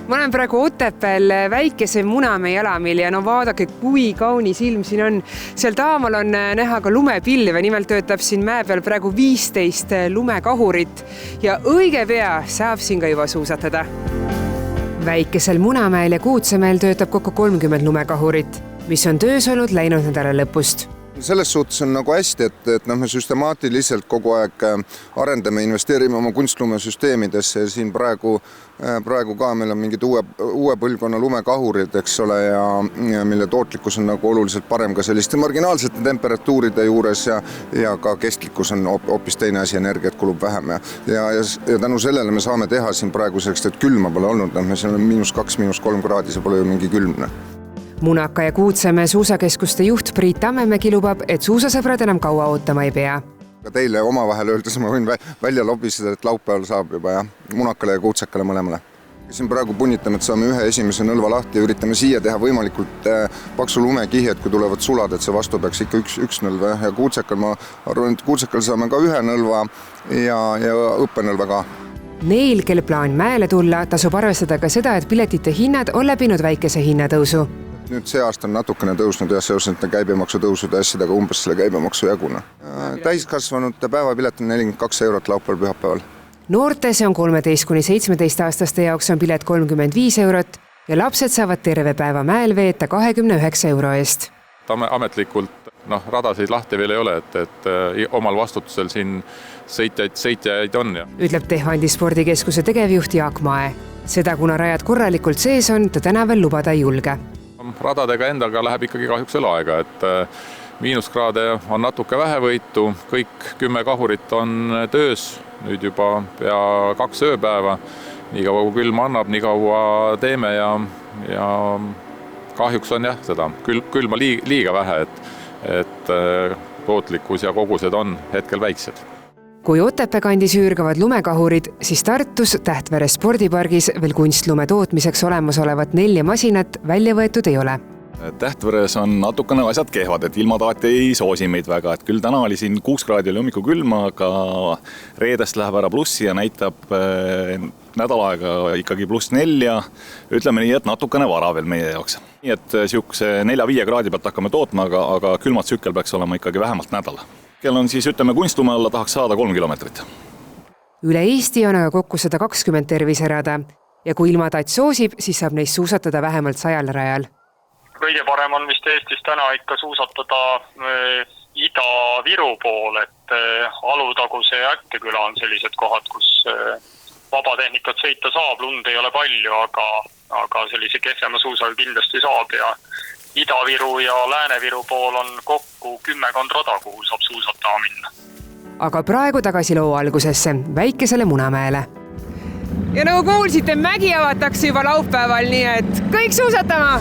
Ma olen praegu Otepääl väikese Munamäe jalamil ja no vaadake, kui kaunis ilm siin on. Seal taamal on näha ka lumepilve, nimelt töötab siin mäe peal praegu 15 lumekahurit ja õige pea saab siin ka juba suusatada. Väikesel Munamäel ja Kuutsemäel töötab kokku 30 lumekahurit, mis on töös olnud läinud nädala lõpust. Selles suhtes on nagu hästi, et me süstemaatiliselt kogu aeg arendame, investeerime oma kunstlumesüsteemidesse ja siin praegu ka meil on mingid uue põlvkonna lumekahurid, eks ole, ja mille tootlikkus on nagu oluliselt parem ka selliste marginaalsete temperatuuride juures ja ka kestlikkus on hoopis teine asi, energiat kulub vähem ja tänu sellele me saame teha siin praegu selleks, et külma pole olnud, me siin on -2, -3 kraadi, see pole ju mingi külmne. Munaka ja Kuutsemäe suusakeskuste juht Priit Tammemägi lubab, et suusasõbrad enam kaua ootama ei pea. Teile omavahel öeldes ma võin välja lobiseda, et laupäeval saab juba Munakale ja Kuutsekale mõlemale. Siin praegu punnitame, et saame ühe esimese nõlva lahti ja üritame siia teha võimalikult paksu lumekihi, et kui tulevad sulad, et see vastu peaks ikka üks nõlv ja Kuutsekal ma arvan, et Kuutsekal saame ka ühe nõlva ja õppenõlva ka. Neil, kel plaan mäele tulla, tasub arvestada ka seda, et piletite hinnad on läbinud väikese hinnatõusu. Nüüd see aasta on natukene tõusnud ja seoses käibemaksu tõusude asjadega umbes selle käibemaksu jaguna. Täiskasvanute päevapilet on 42 € laupäeval pühapäeval. Noorte, see on 13–17-aastaste jaoks on pilet 35 € ja lapsed saavad terve päeva mäel veeta 29 € eest. Ametlikult radasid lahti veel ei ole, et omal vastutusel siin sõitjaid on. Ütleb Tehvandi spordikeskuse tegevjuht Jaak Mae. Seda, kuna rajad korralikult sees on, ta tänaval lubada ei julge. Radadega endaga läheb ikkagi kahjuks veel aega, et miinuskraade on natuke vähevõitu, kõik 10 kahurit on töös, nüüd juba pea 2 ööpäeva. Nii kaua kui külma annab, nii kaua teeme ja kahjuks on seda külma liiga vähe, et tootlikkus ja kogused on hetkel väiksed. Kui Otepää kandis üürgavad lumekahurid, siis Tartus Tähtvere spordipargis veel kunstlume tootmiseks olemasolevat 4 masinat välja võetud ei ole. Tähtveres on natukene asjad kehvad, et ilmataat ei soosi meid väga, et küll täna oli siin 6 kraadi oli hommiku külma, aga reedest läheb ära plussi ja näitab nädal aega ikkagi +4. Ütleme nii, et natukene vara veel meie jaoks. Nii et siukse 4-5 kraadi pealt hakkame tootma, aga külmat tsükkel peaks olema ikkagi vähemalt nädala. Kel on siis küünstlume alla tahaks saada 3 kilomeetrit. Üle Eesti on aga kokku 120 terviserada ja kui ilmataat soosib, siis saab neist suusatada vähemalt 100 rajal. Kõige parem on vist Eestis täna ikka suusatada Ida-Viru pool, et Alutaguse ja Äkkeküla on sellised kohad, kus vabatehnikat sõita saab, lund ei ole palju, aga sellise kehvema suusaga kindlasti saab ja Ida-Viru ja Lääne-Viru pool on kokku 10 rada, kuhu saab suusatama minna. Aga praegu tagasi loo algusesse, väikesele Munamäele. Ja nagu kuulsite, mägi avatakse juba laupäeval, nii et kõik suusatama!